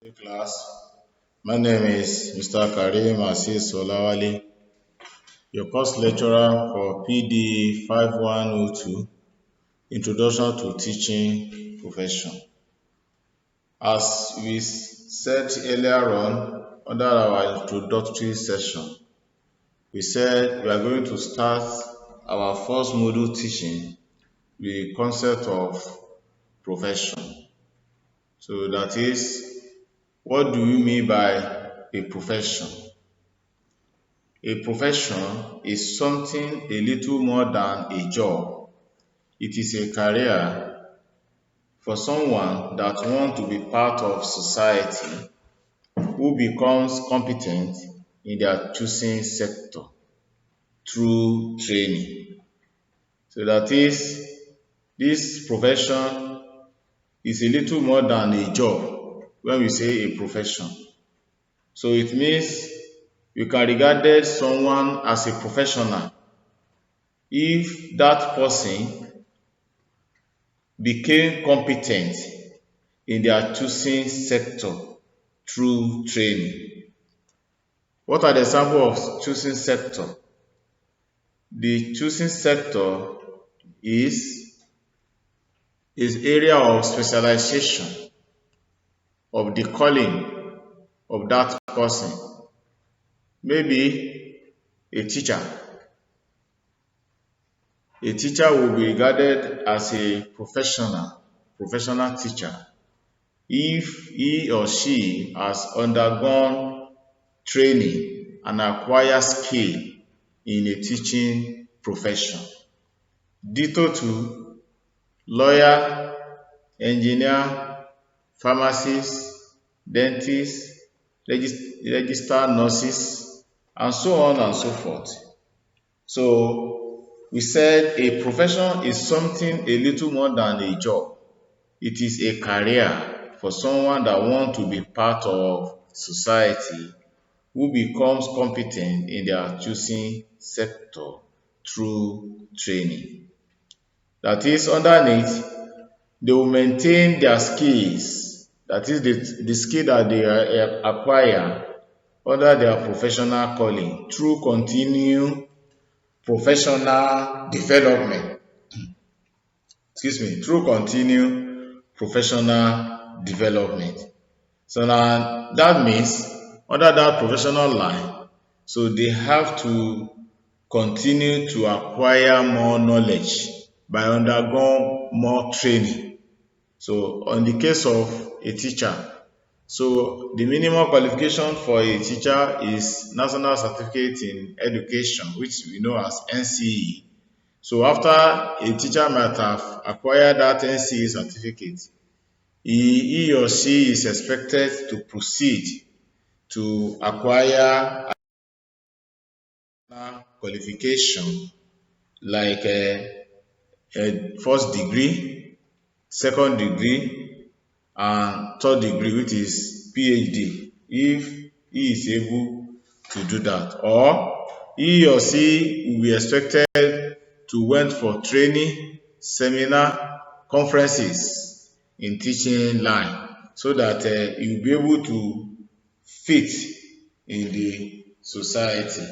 Good class. My name is Mr. Karim Asis Solawale, your course lecturer for PD 5102, Introduction to Teaching Profession. As we said earlier on, under our introductory session, we said we are going to start our first module teaching with the concept of profession. So that is, what do we mean by a profession? A profession is something a little more than a job. It is a career for someone that wants to be part of society, who becomes competent in their choosing sector through training. So that is, this profession is a little more than a job when we say a profession. So it means you can regard someone as a professional if that person became competent in their choosing sector through training. What are the examples of choosing sector? The choosing sector is area of specialization of the calling of that person. Maybe a teacher. A teacher will be regarded as a professional teacher if he or she has undergone training and acquired skill in a teaching profession. Ditto to lawyer, engineer, pharmacist, dentist, registered nurses, and so on and so forth. So we said a profession is something a little more than a job. It is a career for someone that wants to be part of society, who becomes competent in their choosing sector through training. That is, underneath, they will maintain their skills, that is the skill that they acquire under their professional calling through continued professional development. Through continued professional development. So now that means under that professional line, so they have to continue to acquire more knowledge by undergoing more training. So on the case of a teacher, so the minimum qualification for a teacher is National Certificate in Education, which we know as NCE. So after a teacher might have acquired that NCE certificate, he or she is expected to proceed to acquire qualification like a first degree, second degree, and third degree, which is PhD, if he is able to do that. Or he or she will be expected to went for training, seminar, conferences in teaching line, so that he will be able to fit in the society.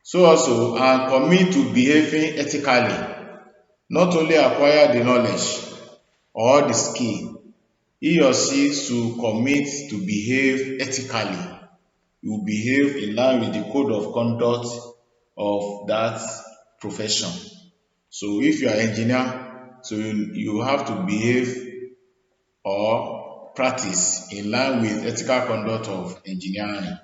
So also, and commit to behaving ethically, not only acquire the knowledge or the skill, he or she should commit to behave ethically. You behave in line with the code of conduct of that profession. So if you are an engineer, so you have to behave or practice in line with ethical conduct of engineering.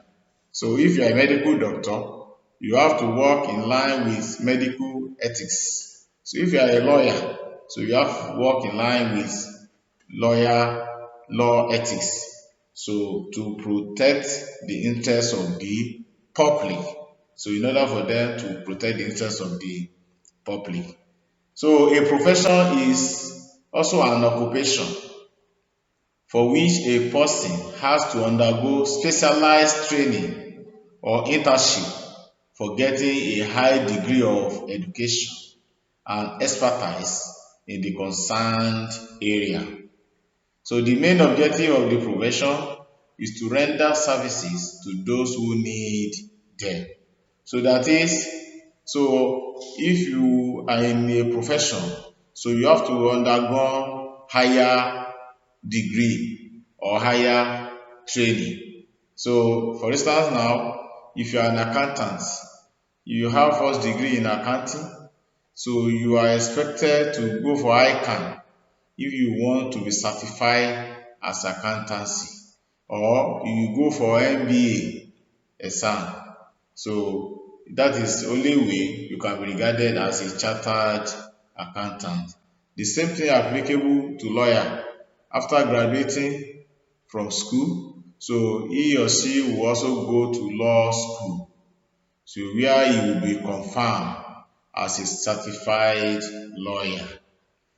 So if you are a medical doctor, you have to work in line with medical ethics. So if you are a lawyer, so you have to work in line with law ethics. So to protect the interests of the public. So in order for them to protect the interests of the public. So a profession is also an occupation for which a person has to undergo specialized training or internship for getting a high degree of education and expertise in the concerned area. So the main objective of the profession is to render services to those who need them. So that is, so if you are in a profession, so you have to undergo higher degree or higher training. So for instance now, if you are an accountant, you have first degree in accounting, so you are expected to go for ICANN if you want to be certified as accountancy, or you go for MBA exam. So that is the only way you can be regarded as a chartered accountant. The same thing applicable to lawyer. After graduating from school, so he or she will also go to law school, so where he will be confirmed as a certified lawyer.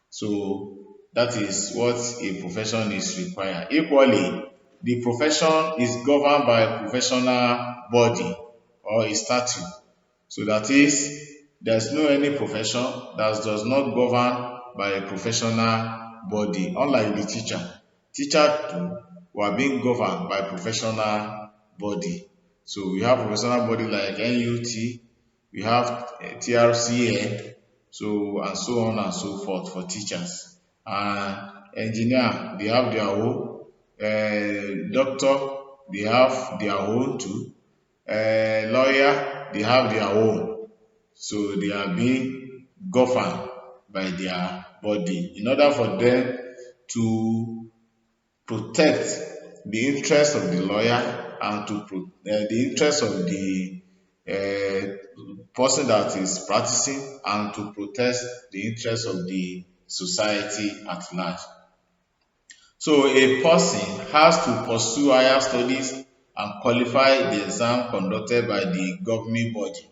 So that is what a profession is required. Equally, the profession is governed by a professional body or a statute. So that is, there's no any profession that does not govern by a professional body. Unlike the teacher, teacher too were being governed by professional body. So we have professional body like NUT, we have TRCN, so and so on and so forth for teachers. And engineer, they have their own. Doctor, they have their own too. Lawyer, they have their own. So they are being governed by their body in order for them to protect the interest of the lawyer and the interest of the person that is practicing, and to protect the interest of the society at large. So a person has to pursue higher studies and qualify the exam conducted by the governing body.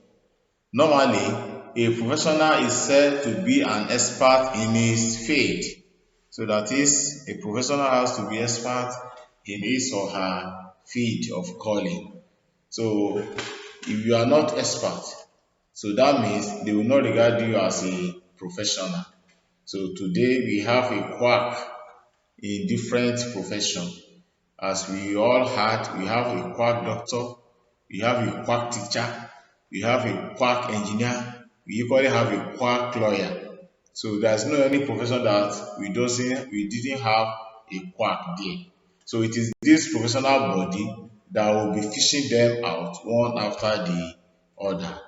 Normally, a professional is said to be an expert in his field. So that is, a professional has to be expert in his or her field of calling. So if you are not expert, so that means they will not regard you as a professional. So today we have a quack in different professions. As we all had, we have a quack doctor, we have a quack teacher, we have a quack engineer, we equally have a quack lawyer. So there's no any profession that we didn't have a quack there. So it is this professional body that will be fishing them out one after the other.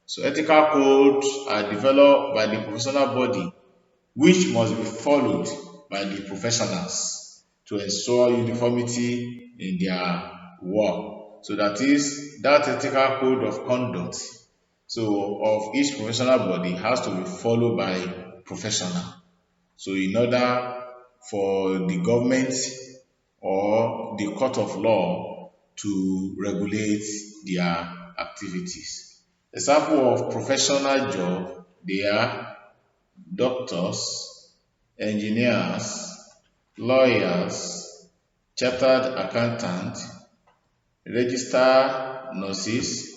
So ethical codes are developed by the professional body, which must be followed by the professionals to ensure uniformity in their work. So that is, that ethical code of conduct, so of each professional body, has to be followed by professional. So in order for the government or the court of law to regulate their activities. Example of professional job, they are doctors, engineers, lawyers, chartered accountant, registered nurses,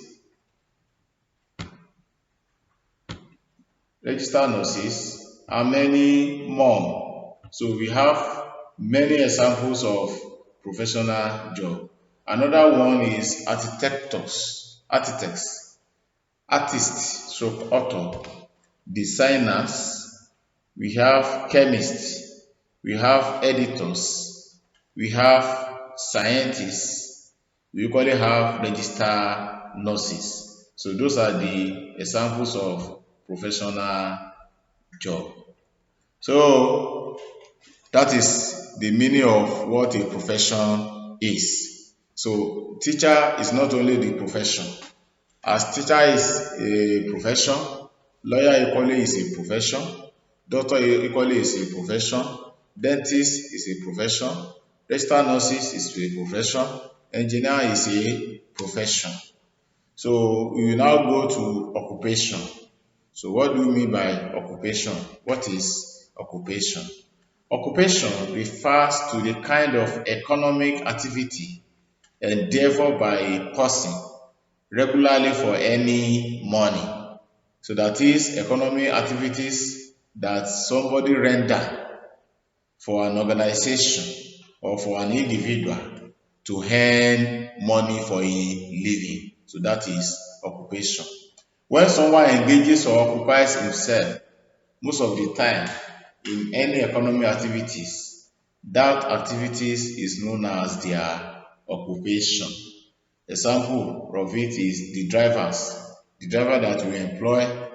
and many more. So we have many examples of professional job. Another one is architects, artists, stroke author, designers, we have chemists, we have editors, we have scientists, we equally have registered nurses. So those are the examples of professional job. So that is the meaning of what a profession is. So teacher is not only the profession. As teacher is a profession, lawyer equally is a profession, doctor equally is a profession, dentist is a profession, registered nurses is a profession, engineer is a profession. So we will now go to occupation. So what do we mean by occupation? What is occupation? Occupation refers to the kind of economic activity endeavored by a person regularly for any money. So that is, economic activities that somebody render for an organization or for an individual to earn money for a living. So that is occupation. When someone engages or occupies himself most of the time in any economic activities, that activities is known as their occupation. Example of it is the drivers, the driver that we employ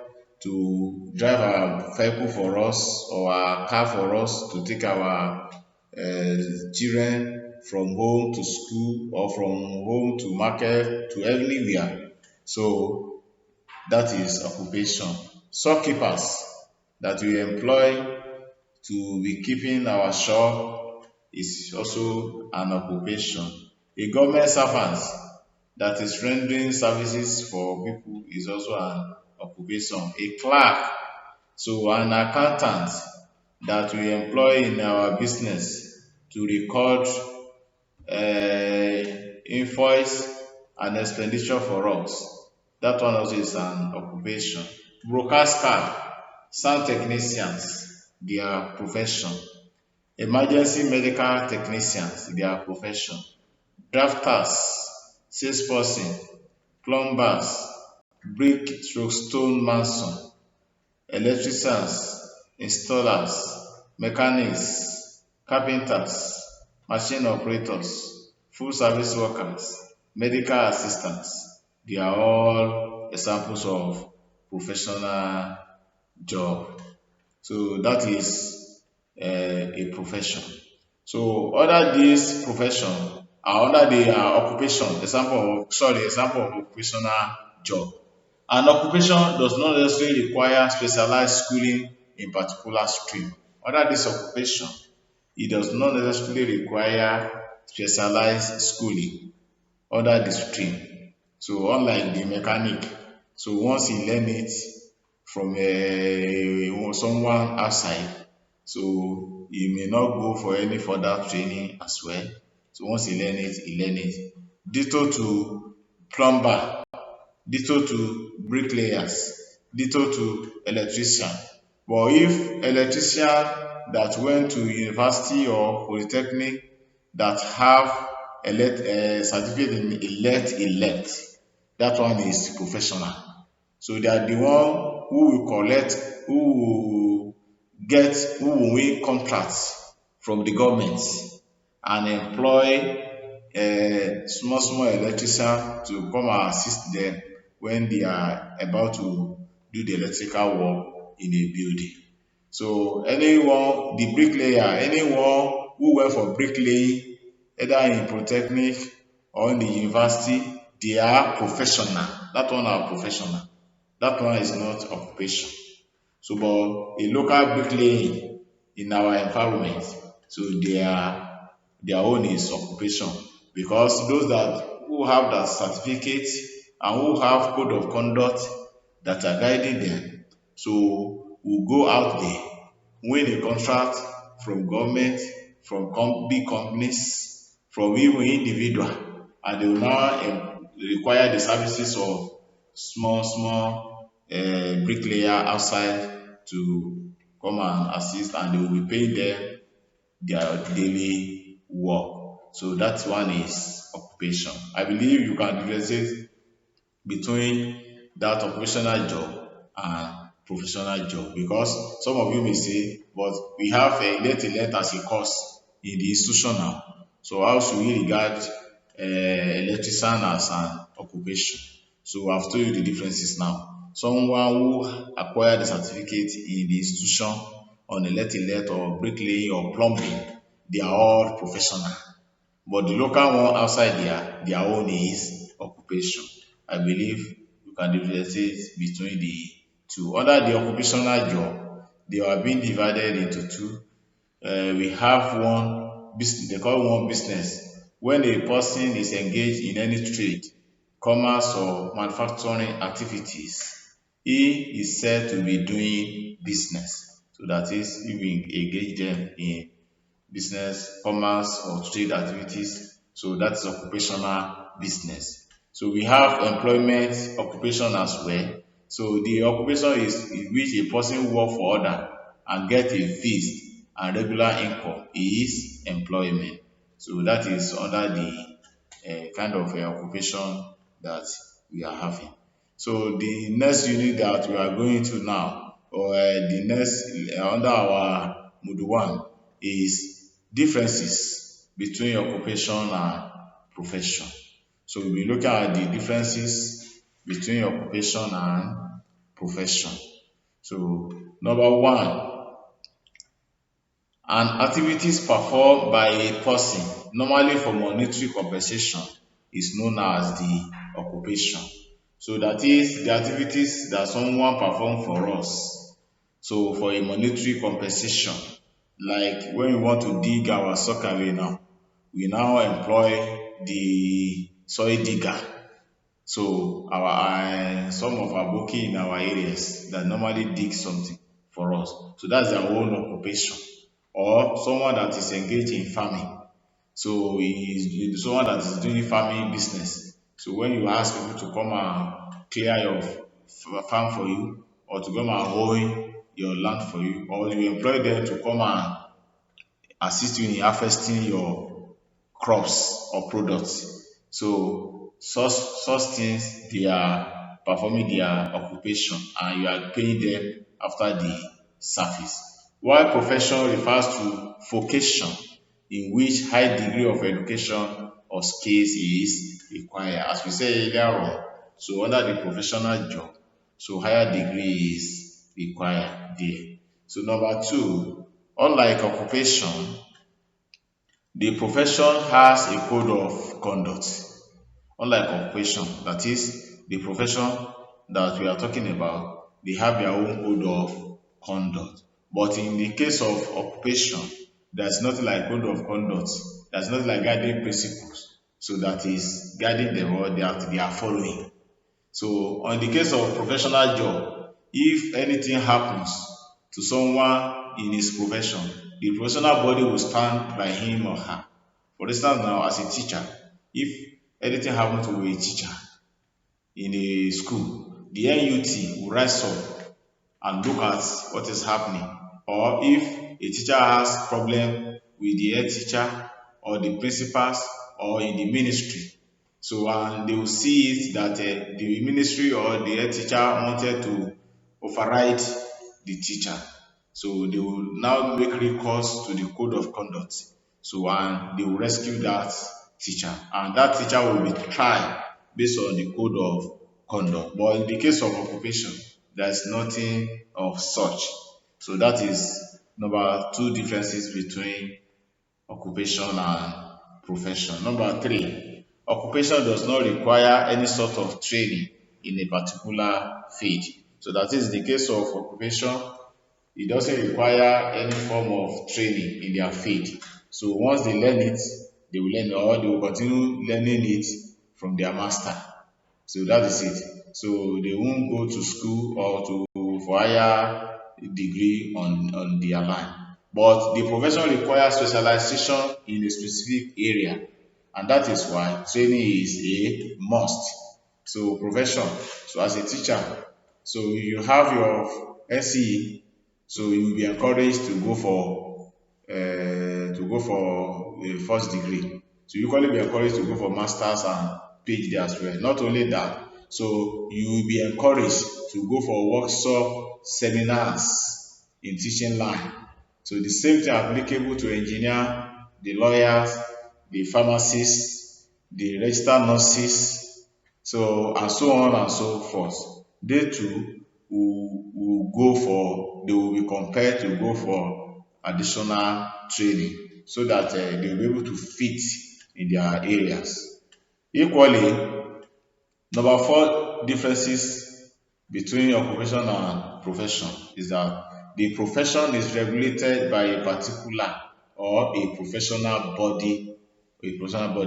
to drive our vehicle for us or our car for us to take our children from home to school or from home to market to anywhere. So that is occupation. Shopkeepers that we employ to be keeping our shop is also an occupation. A government servant that is rendering services for people is also an occupation. A clerk, so an accountant that we employ in our business to record invoice and expenditure for us. That one also is an occupation. Brokers card, sound technicians, their profession. Emergency medical technicians, their profession. Drafters, salesperson, plumbers, brick stroke stone mason, electricians, installers, mechanics, carpenters, machine operators, full service workers, medical assistants. They are all examples of professional job. So that is a profession. So under this profession are under the occupation, example of occupational job. An occupation does not necessarily require specialized schooling in particular stream. Under this occupation, it does not necessarily require specialized schooling under the stream. So unlike the mechanic, so once he learn it from someone outside, so he may not go for any further training as well. So once he learn it, he learn it. Ditto to plumber, ditto to bricklayers, ditto to electrician. But if electrician that went to university or polytechnic that have certificate in elect, that one is professional. So they are the one who will collect, who will win contracts from the government and employ small electrician to come and assist them when they are about to do the electrical work in a building. So anyone, the bricklayer, anyone who went for bricklaying, either in polytechnic or in the university, they are professional. That one are professional. That one is not occupation. So but a local bricklaying in our environment, so their own is occupation, because those that who have that certificate and who have code of conduct that are guiding them, so will go out there, win a contract from government, from big companies, from even individual, and they will now require the services of small bricklayer outside to come and assist, and they will be paying them their daily work. So that one is occupation. I believe you can differentiate between that occupational job and professional job, because some of you may say, but we have a elect as a course in the institution now. So how should we regard electrician as an occupation? So I've told you the differences now. Someone who acquired the certificate in the institution on elect or bricklaying or plumbing, they are all professional. But the local one outside their own is occupation. I believe you can differentiate between the two. Under the occupational job, they are being divided into two. We have one business, they call one business. When a person is engaged in any trade, commerce or manufacturing activities, he is said to be doing business. So that is, if we engage them in business, commerce or trade activities, so that's occupational business. So we have employment occupation as well. So the occupation is in which a person work for other and get a fixed and regular income is employment. So that is under the kind of occupation that we are having. So the next unit that we are going to now, or the next under our module one, is differences between occupation and profession. So we'll be looking at the differences between occupation and profession. So number one, an activities performed by a person normally for monetary compensation is known as the occupation. So that is the activities that someone perform for us. So for a monetary compensation, like when we want to dig our sockaway now, we now employ the soil digger. So our some of our boki in our areas that normally dig something for us. So that's their own occupation. Or someone that is engaged in farming. So he is someone that is doing farming business. So when you ask people to come and clear your farm for you, or to come and hoe your land for you, or you employ them to come and assist you in harvesting your crops or products. So such things they are performing their occupation and you are paying them after the service. While profession refers to vocation in which high degree of education or skills is required. As we said earlier on, so under the professional job, so higher degree is required there. So number two, unlike occupation, the profession has a code of conduct. Unlike occupation, that is the profession that we are talking about, they have their own code of conduct. But in the case of occupation, there's nothing like code of conduct. There's nothing like guiding principles. So that is guiding them or they are following. So on the case of professional job, if anything happens to someone in his profession, the professional body will stand by him or her. For instance, now as a teacher, if anything happens to a teacher in a school, the NUT will rise up and look at what is happening. Or if a teacher has problem with the head teacher or the principals or in the ministry, so and they will see it that the ministry or the head teacher wanted to override the teacher. So they will now make recourse to the code of conduct. So and they will rescue that teacher. And that teacher will be tried based on the code of conduct. But in the case of occupation, there is nothing of such. So that is number two differences between occupation and profession. Number three, occupation does not require any sort of training in a particular field. So that is the case of occupation. It doesn't require any form of training in their field. So once they learn it, they will learn or they will continue learning it from their master. So that is it. So they won't go to school or to for higher degree on their line. But the profession requires specialization in a specific area, and that is why training is a must. So profession, so as a teacher, so you have your SE, so you will be encouraged to go for a first degree. So you equally be encouraged to go for masters and PhD as well. Not only that, so you will be encouraged to go for workshop seminars in teaching line. So the same thing applicable to engineer, the lawyers, the pharmacists, the registered nurses, so and so on and so forth. They too will go for, they will be compelled to go for additional training so that they will be able to fit in their areas. Equally, number four differences between occupation and profession is that the profession is regulated by a particular or a professional body,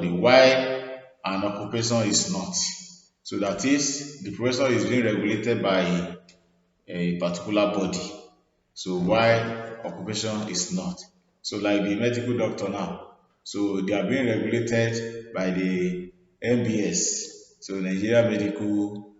while an occupation is not. So that is, the profession is being regulated by a particular body. So while occupation is not. So like the medical doctor now, so they are being regulated by the NBS, so Nigeria Medical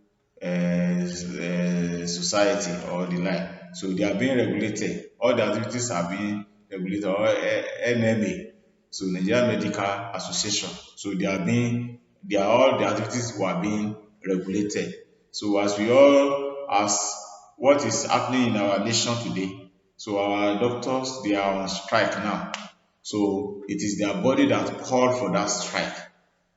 Society or the like. So they are being regulated. All the activities are being regulated, or NMA. so Nigerian Medical Association. So all the activities were being regulated. So as what is happening in our nation today, so our doctors, they are on strike now. So it is their body that called for that strike.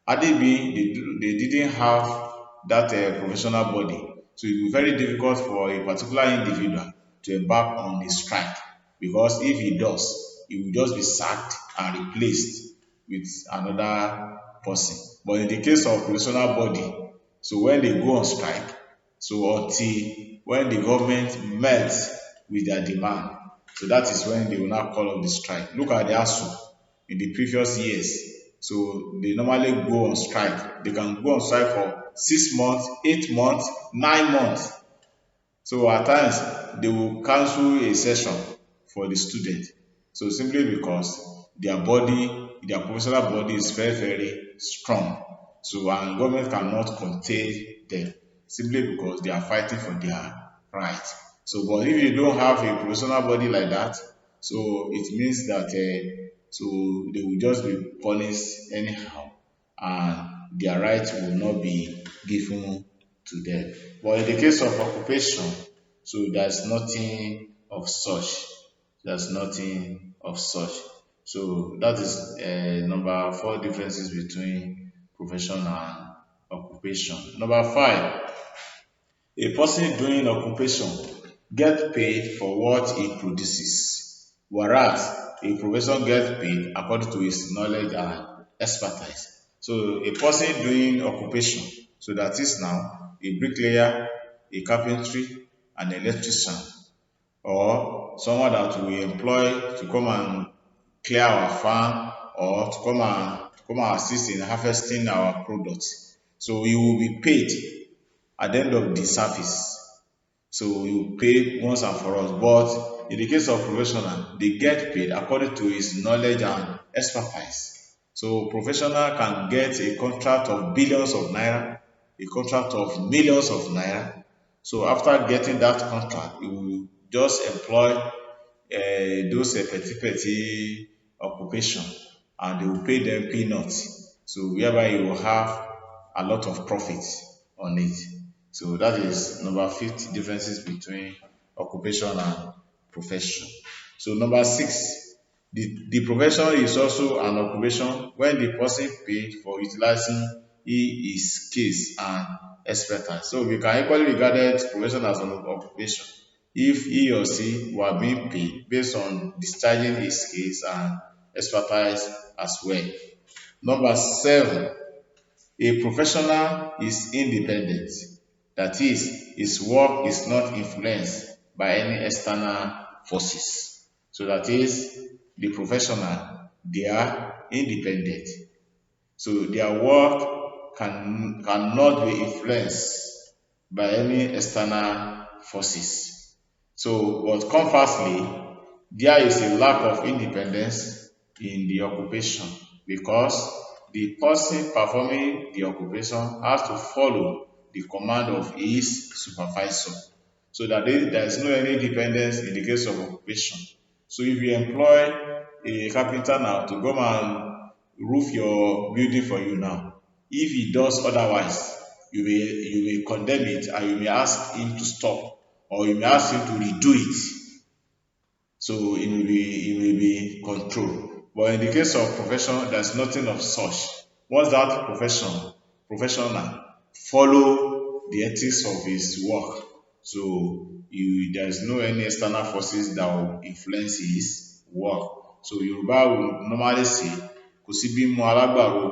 Had it been they didn't have that professional body, so it will be very difficult for a particular individual to embark on a strike, because if he does, he will just be sacked and replaced with another person. But in the case of professional body, so when they go on strike, so until when the government met with their demand, so that is when they will now call off the strike. Look at the ASU in the previous years. So they normally go on strike. They can go on strike for 6 months, 8 months, 9 months. So at times they will cancel a session for the student. So simply because their professional body is very, very strong. So and government cannot contain them simply because they are fighting for their rights. So but if you don't have a professional body like that, so it means that so they will just be punished anyhow, and their rights will not be given to them. But in the case of occupation, so there's nothing of such. There's nothing of such. So that is number four differences between profession and occupation. Number five, a person doing occupation get paid for what he produces, whereas a profession gets paid according to his knowledge and expertise. So a person doing occupation, so that is now a bricklayer, a carpentry, an electrician, or someone that we employ to come and clear our farm, or to come and assist in harvesting our products. So he will be paid at the end of the service. So you pay once and for all. But in the case of professional, they get paid according to his knowledge and expertise. So professional can get a contract of billions of naira, a contract of millions of naira. So after getting that contract, he will just employ those petty occupation, and they will pay them peanuts. So whereby you will have a lot of profit on it. So that is number 50 differences between occupation and profession. So number six, the profession is also an occupation when the person paid for utilizing his skills and expertise. So we can equally regard profession as an occupation if he or she were being paid based on discharging his skills and expertise as well. Number seven, a professional is independent. That is, his work is not influenced by any external forces. So that is, the professional, they are independent. So their work cannot be influenced by any external forces. So, but conversely, there is a lack of independence in the occupation, because the person performing the occupation has to follow the command of his supervisor. So that there is no any dependence in the case of occupation. So if you employ a carpenter now to come and roof your building for you now, if he does otherwise, you may condemn it, and you may ask him to stop, or you may ask him to redo it. So it will be controlled. But in the case of profession, there's nothing of such. Once that professional follow the ethics of his work, so there's no any external forces that will influence his work. So Yoruba will normally say, kò sí bí mú alágbàro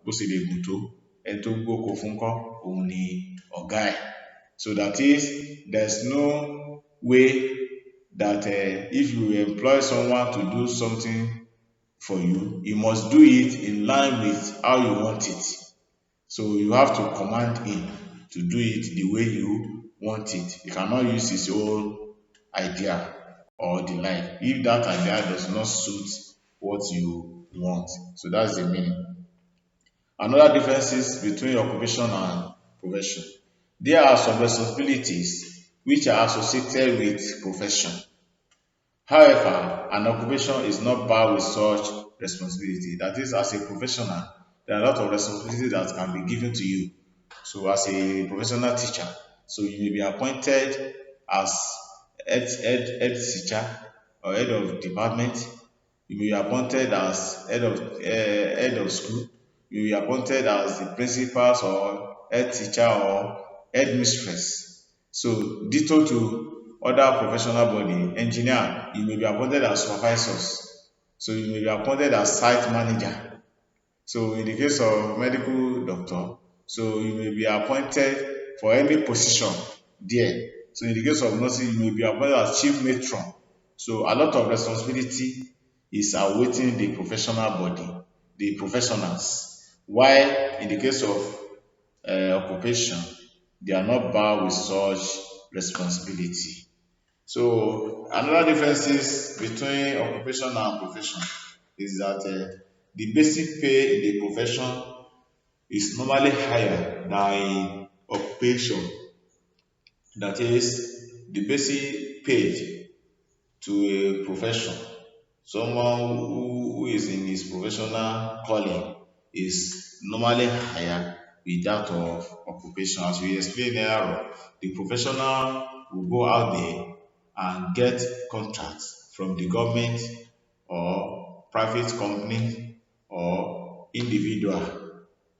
bó ṣe lè gùn tó, ẹni tó gbóko fún kọ́ òun ni ọ̀gá ẹ̀. So that is, there's no way that if you employ someone to do something for you, you must do it in line with how you want it. So you have to command him to do it the way you want it. You cannot use his own idea or the like if that idea does not suit what you want. So that's the meaning. Another differences between occupation and profession. There are some responsibilities which are associated with profession. However, an occupation is not bound with such responsibility. That is, as a professional, there are a lot of responsibilities that can be given to you. So as a professional teacher, so you may be appointed as head teacher or head of department. You may be appointed as head of school. You will be appointed as the principals or head teacher or head mistress. So ditto to other professional body. Engineer, you may be appointed as supervisors. So you may be appointed as site manager. So in the case of medical doctor, so you may be appointed for any position there. So in the case of nursing, you may be appointed as chief matron. So a lot of responsibility is awaiting the professional body, the professionals. While in the case of occupation, they are not bound with such responsibility. So another differences between occupation and profession is that the basic pay in the profession is normally higher than in occupation. That is, the basic pay to a profession, someone who is in his professional calling is normally higher with that of occupation. As we explained earlier, the professional will go out there and get contracts from the government or private company or individual.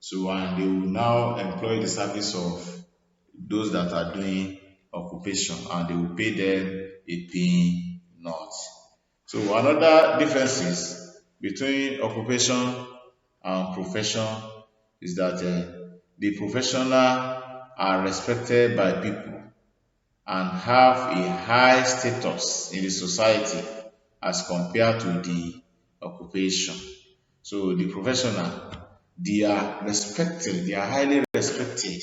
So and they will now employ the service of those that are doing occupation and they will pay them a peanut. So another differences between occupation and profession is that the professional are respected by people and have a high status in the society as compared to the occupation. So the professional, they are respected, they are highly respected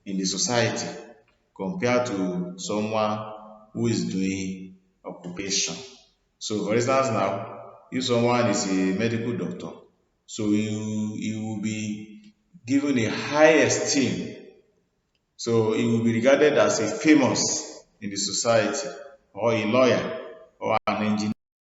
in the society compared to someone who is doing occupation. So for instance now, if someone is a medical doctor, so he will be given a high esteem. So he will be regarded as a famous in the society, or a lawyer, or an engineer.